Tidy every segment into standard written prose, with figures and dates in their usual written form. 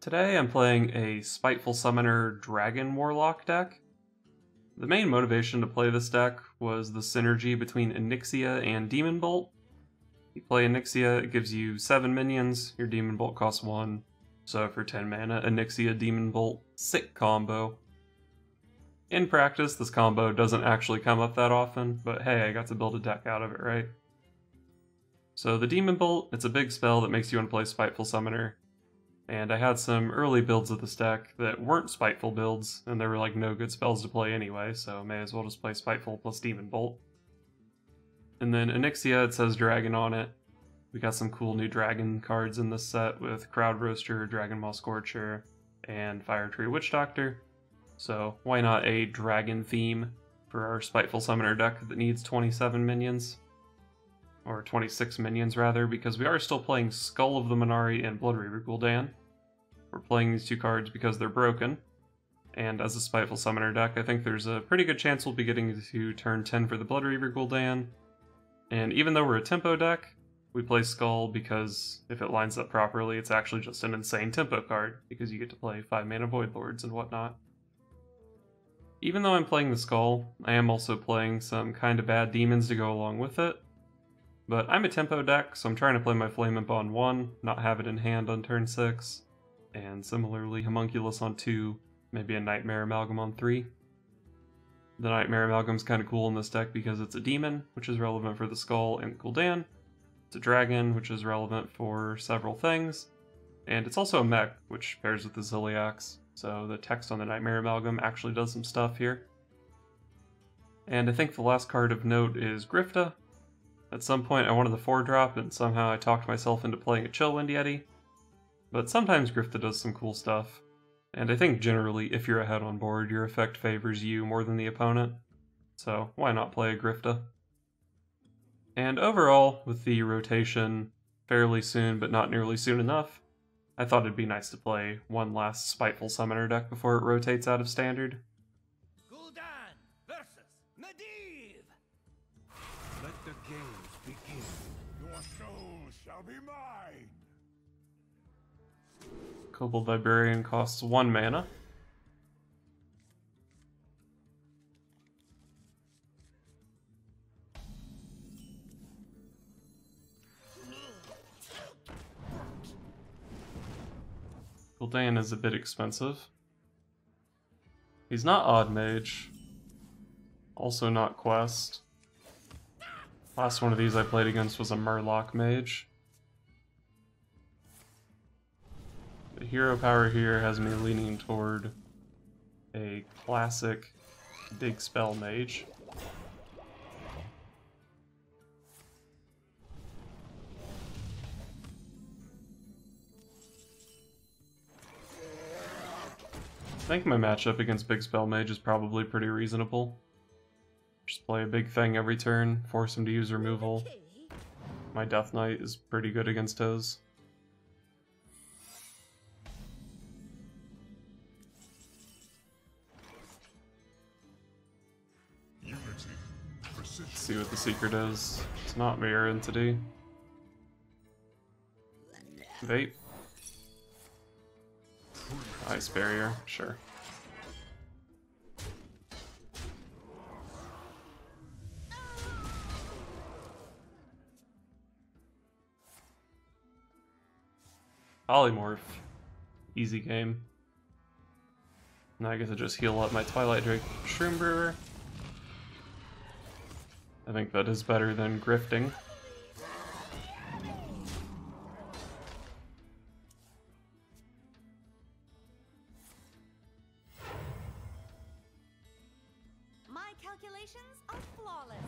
Today I'm playing a Spiteful Summoner Dragon Warlock deck. The main motivation to play this deck was the synergy between Onyxia and Demonbolt. You play Onyxia, it gives you 7 minions, your Demonbolt costs 1, so for 10 mana, Onyxia Demonbolt, sick combo. In practice, this combo doesn't actually come up that often, but hey, I got to build a deck out of it, right? So the Demonbolt, it's a big spell that makes you want to play Spiteful Summoner. And I had some early builds of this deck that weren't Spiteful builds, and there were like no good spells to play anyway, so may as well just play Spiteful plus Demonbolt. And then Onyxia, it says Dragon on it. We got some cool new dragon cards in this set with Crowd Roaster, Dragon Maw Scorcher, and Fire Tree Witch Doctor. So why not a dragon theme for our Spiteful Summoner deck that needs 27 minions? Or 26 minions rather, because we are still playing Skull of the Minari and Blood Reaver Gul'dan. We're playing these two cards because they're broken, and as a Spiteful Summoner deck, I think there's a pretty good chance we'll be getting to turn 10 for the Blood Reaver Gul'dan. And even though we're a tempo deck, we play Skull because if it lines up properly, it's actually just an insane tempo card, because you get to play 5 mana Void Lords and whatnot. Even though I'm playing the Skull, I am also playing some kind of bad demons to go along with it. But I'm a tempo deck, so I'm trying to play my Flame Imp on 1, not have it in hand on turn 6, and similarly Homunculus on 2, maybe a Nightmare Amalgam on 3. The Nightmare Amalgam's kind of cool in this deck because it's a demon, which is relevant for the Skull and the Gul'dan. It's a dragon, which is relevant for several things, and it's also a mech, which pairs with the Ziliax, so the text on the Nightmare Amalgam actually does some stuff here. And I think the last card of note is Grifta. At some point I wanted the 4-drop, and somehow I talked myself into playing a Chillwind Yeti. But sometimes Grifta does some cool stuff, and I think generally if you're ahead on board, your effect favors you more than the opponent, so why not play a Grifta? And overall, with the rotation fairly soon but not nearly soon enough, I thought it'd be nice to play one last Spiteful Summoner deck before it rotates out of Standard. The games begin. Your soul shall be mine. Kobold Librarian costs 1 mana. Gul'dan is a bit expensive. He's not Odd Mage. Also not Quest. Last one of these I played against was a Murloc Mage. The hero power here has me leaning toward a classic big spell mage. I think my matchup against big spell mage is probably pretty reasonable. Just play a big thing every turn, force him to use removal. My Death Knight is pretty good against his. Let's see what the secret is. It's not Mirror Entity. Vape. Ice Barrier, sure. Polymorph. Easy game. Now I get to just heal up my Twilight Drake Shroom Brewer. I think that is better than grifting. My calculations are flawless.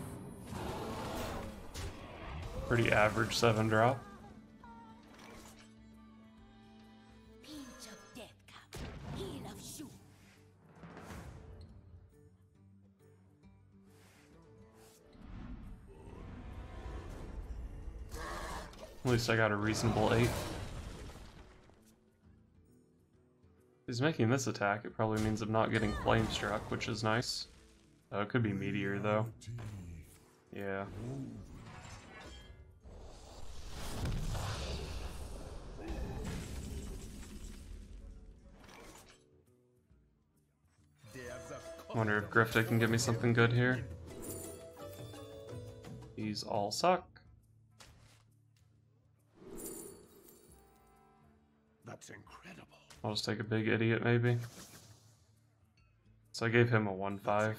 Pretty average 7-drop. At least I got a reasonable 8. If he's making this attack, it probably means I'm not getting Flame Struck, which is nice. Oh, it could be Meteor, though. Yeah. Wonder if Grifta can give me something good here. These all suck. That's incredible. I'll just take a big idiot, maybe. So I gave him a 1-5. Incredible.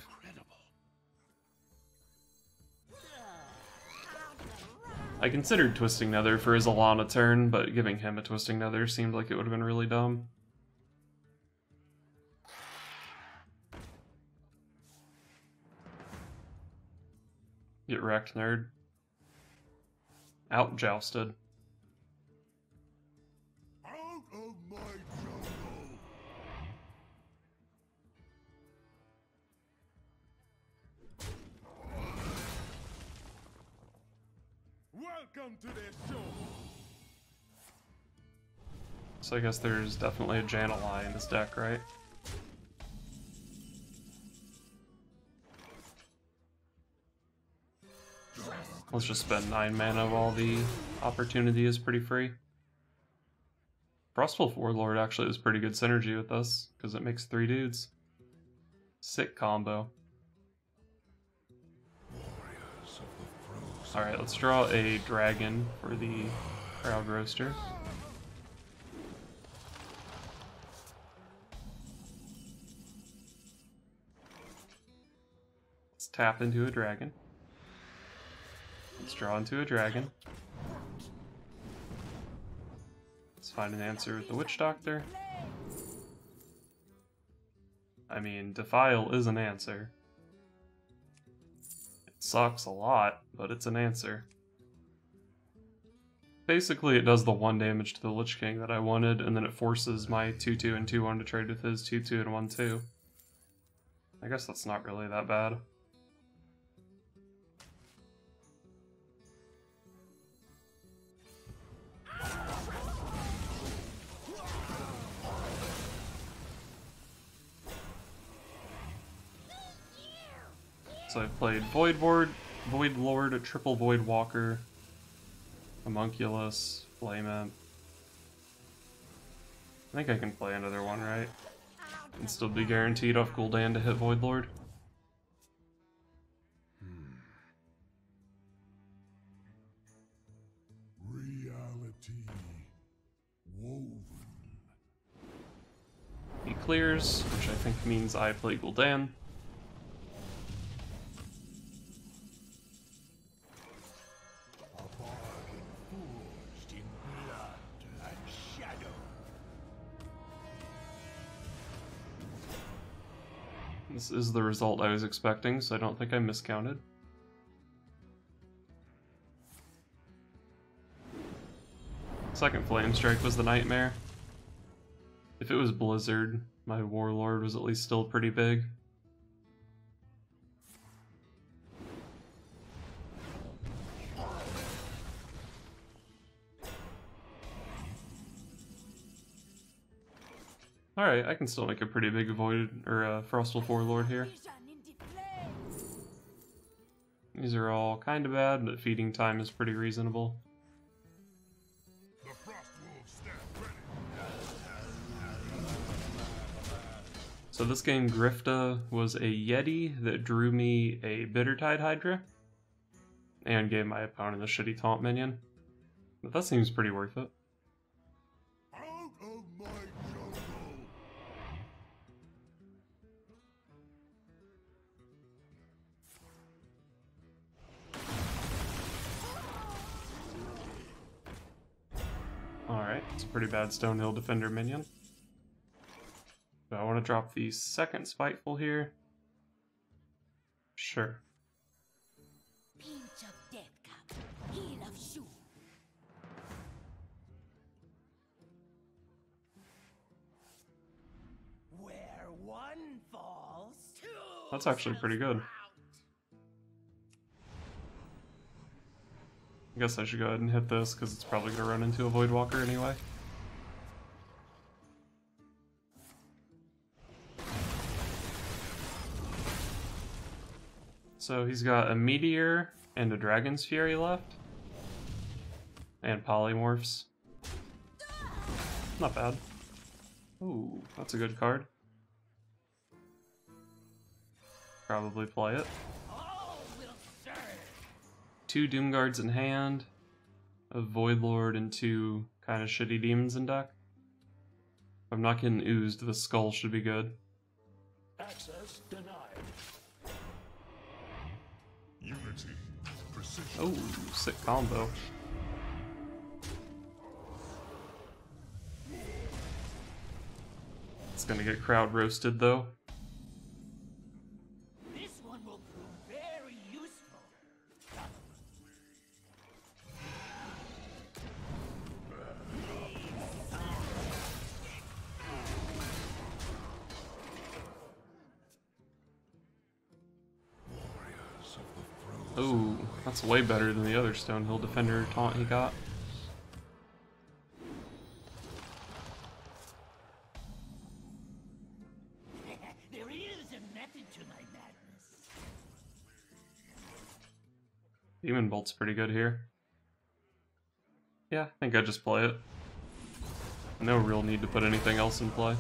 I considered Twisting Nether for his Alana turn, but giving him a Twisting Nether seemed like it would have been really dumb. Get wrecked, nerd. Out jousted. Out of my jungle. Welcome to the show. So I guess there's definitely a Jan'alai in his deck, right? Let's just spend 9 mana while the opportunity is pretty free. Frostwolf Warlord actually is pretty good synergy with us, because it makes 3 dudes. Sick combo. Alright, let's draw a dragon for the Crowd Roaster. Let's tap into a dragon. Let's draw into a dragon. Let's find an answer with the Witch Doctor. I mean, Defile is an answer. It sucks a lot, but it's an answer. Basically, it does the 1 damage to the Lich King that I wanted, and then it forces my 2-2 and 2-1 to trade with his 2-2 and 1-2. I guess that's not really that bad. So I've played Void Lord, a triple Void Walker, Homunculus, Flame Imp. I think I can play another one, right? And still be guaranteed off Gul'dan to hit Void Lord. Reality woven. He clears, which I think means I play Gul'dan. Forged in blood and shadow. This is the result I was expecting, so I don't think I miscounted. Second Flame Strike was the nightmare. If it was Blizzard, my Warlord was at least still pretty big. Alright, I can still make a pretty big Void, or Frostwolf Warlord here. These are all kind of bad, but feeding time is pretty reasonable. The Frostwolves stand ready. So this game, Grifta was a Yeti that drew me a Bittertide Hydra, and gave my opponent a shitty taunt minion. But that seems pretty worth it. Out of my jungle. Alright, it's a pretty bad Stonehill Defender minion. Do I want to drop the second Spiteful here? Sure. Pinch of death cup, heel of shoe. Where one falls, two. That's actually pretty good. I guess I should go ahead and hit this, because it's probably going to run into a Voidwalker anyway. So he's got a Meteor and a Dragon's Fury left. And Polymorphs. Not bad. Ooh, that's a good card. probably play it. All will serve. 2 Doom Guards in hand, a Void Lord, and 2 kind of shitty demons in deck. If I'm not getting oozed, the skull should be good. Access denied. Unity. Precision. Oh, sick combo. It's gonna get crowd roasted though. This one will prove very useful. Oh, that's way better than the other Stonehill Defender taunt he got. There is a method to my madness. Demonbolt's pretty good here. Yeah, I think I just play it. No real need to put anything else in play.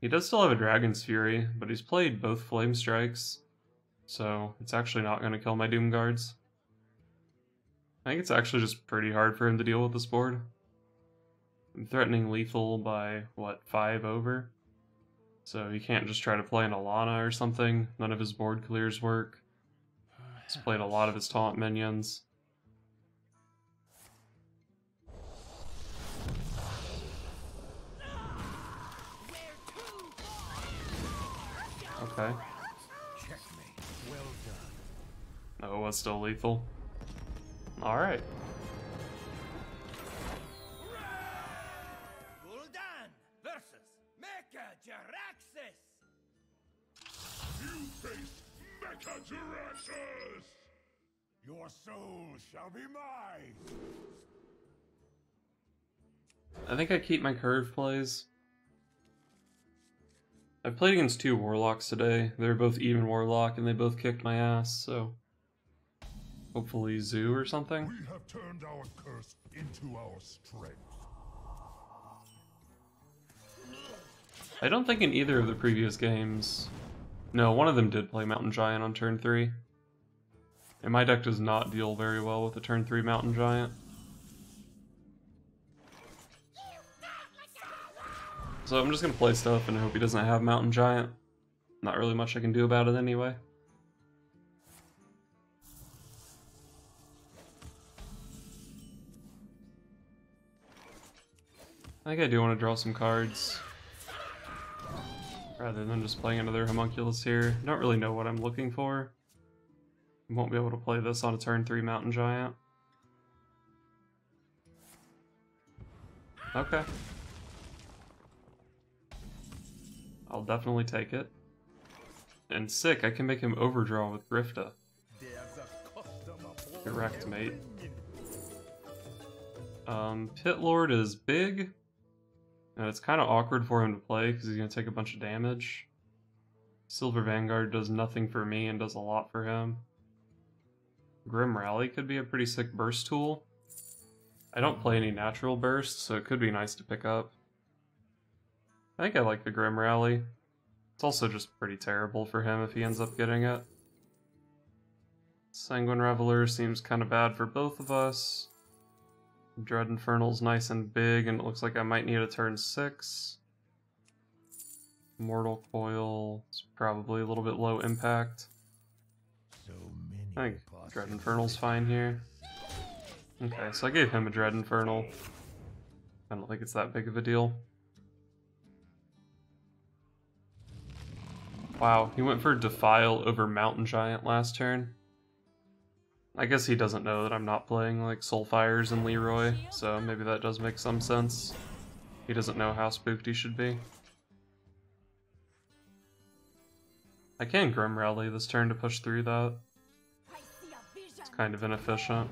He does still have a Dragon's Fury, but he's played both Flame Strikes, so it's actually not going to kill my Doom Guards. I think it's actually just pretty hard for him to deal with this board. I'm threatening lethal by, what, 5 over? So he can't just try to play an Alana or something. None of his board clears work. He's played a lot of his taunt minions. Okay. Checkmate. Well done. Oh, it was still lethal. Alright. Gul'dan versus Mecha Jaraxxus. You face Mechajuraxxus! Your soul shall be mine! I think I keep my curve plays. I've played against 2 Warlocks today. They're both even Warlock and they both kicked my ass, so hopefully Zoo or something. We have turned our curse into our strength. I don't think in either of the previous games... No, one of them did play Mountain Giant on turn 3. And my deck does not deal very well with a turn 3 Mountain Giant. So I'm just gonna play stuff and hope he doesn't have Mountain Giant. Not really much I can do about it anyway. I think I do want to draw some cards. Rather than just playing another Homunculus here. Don't really know what I'm looking for. I won't be able to play this on a turn 3 Mountain Giant. Okay. I'll definitely take it. And sick, I can make him overdraw with Grifta. Correct, mate. Pit Lord is big. And it's kind of awkward for him to play because he's going to take a bunch of damage. Silver Vanguard does nothing for me and does a lot for him. Grim Rally could be a pretty sick burst tool. I don't play any natural bursts, so it could be nice to pick up. I think I like the Grim Rally. It's also just pretty terrible for him if he ends up getting it. Sanguine Reveler seems kind of bad for both of us. Dread Infernal's nice and big, and it looks like I might need a turn 6. Mortal Coil is probably a little bit low impact. I think Dread Infernal's fine here. Okay, so I gave him a Dread Infernal. I don't think it's that big of a deal. Wow, he went for Defile over Mountain Giant last turn. I guess he doesn't know that I'm not playing like Soulfires and Leroy, so maybe that does make some sense. He doesn't know how spooked he should be. I can Grim Rally this turn to push through that. It's kind of inefficient.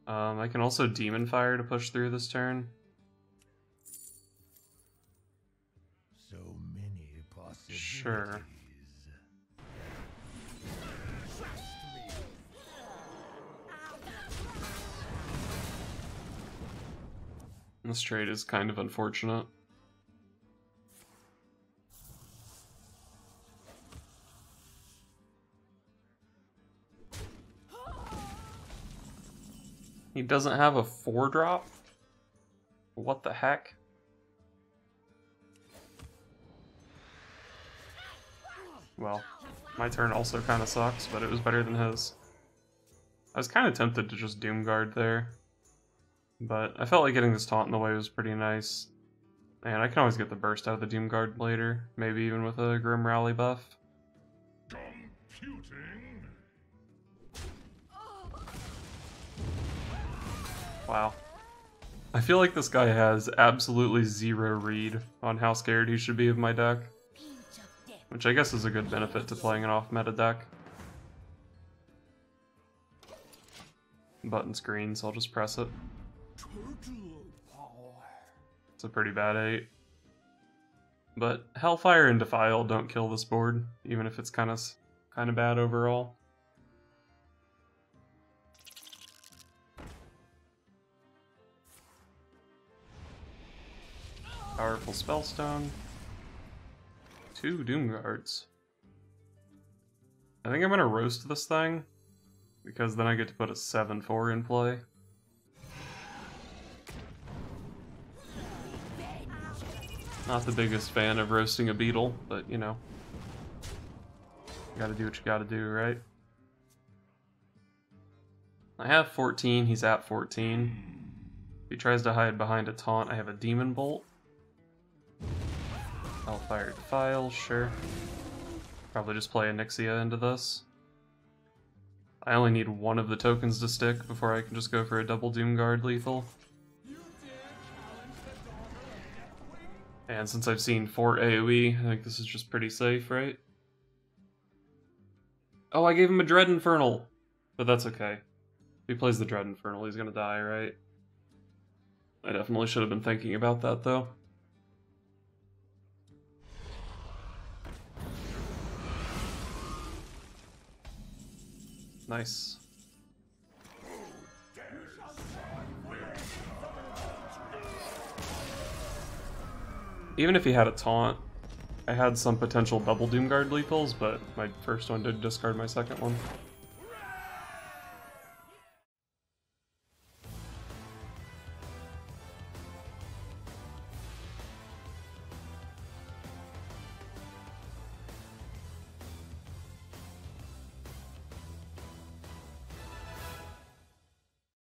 I can also Demon Fire to push through this turn. So many possibilities. Sure. This trade is kind of unfortunate. He doesn't have a 4-drop? What the heck? Well, my turn also kind of sucks, but it was better than his. I was kind of tempted to just Doomguard there, but I felt like getting this taunt in the way was pretty nice. And I can always get the burst out of the Doomguard later, maybe even with a Grim Rally buff. Computing. Wow. I feel like this guy has absolutely zero read on how scared he should be of my deck, which I guess is a good benefit to playing an off-meta deck. Button screen, so I'll just press it. It's a pretty bad 8. But Hellfire and Defile don't kill this board, even if it's kind of bad overall. Powerful Spellstone. 2 Doomguards. I think I'm gonna roast this thing, because then I get to put a 7/4 in play. Not the biggest fan of roasting a beetle, but you know. You gotta do what you gotta do, right? I have 14, he's at 14. If he tries to hide behind a taunt, I have a Demonbolt. Hellfire Defile, sure. Probably just play Onyxia into this. I only need one of the tokens to stick before I can just go for a double Doomguard lethal. And since I've seen 4 AoE, I think this is just pretty safe, right? Oh, I gave him a Dread Infernal! But that's okay. If he plays the Dread Infernal, he's gonna die, right? I definitely should have been thinking about that, though. Nice. Even if he had a taunt, I had some potential double Doomguard lethals, but my first one did discard my second one.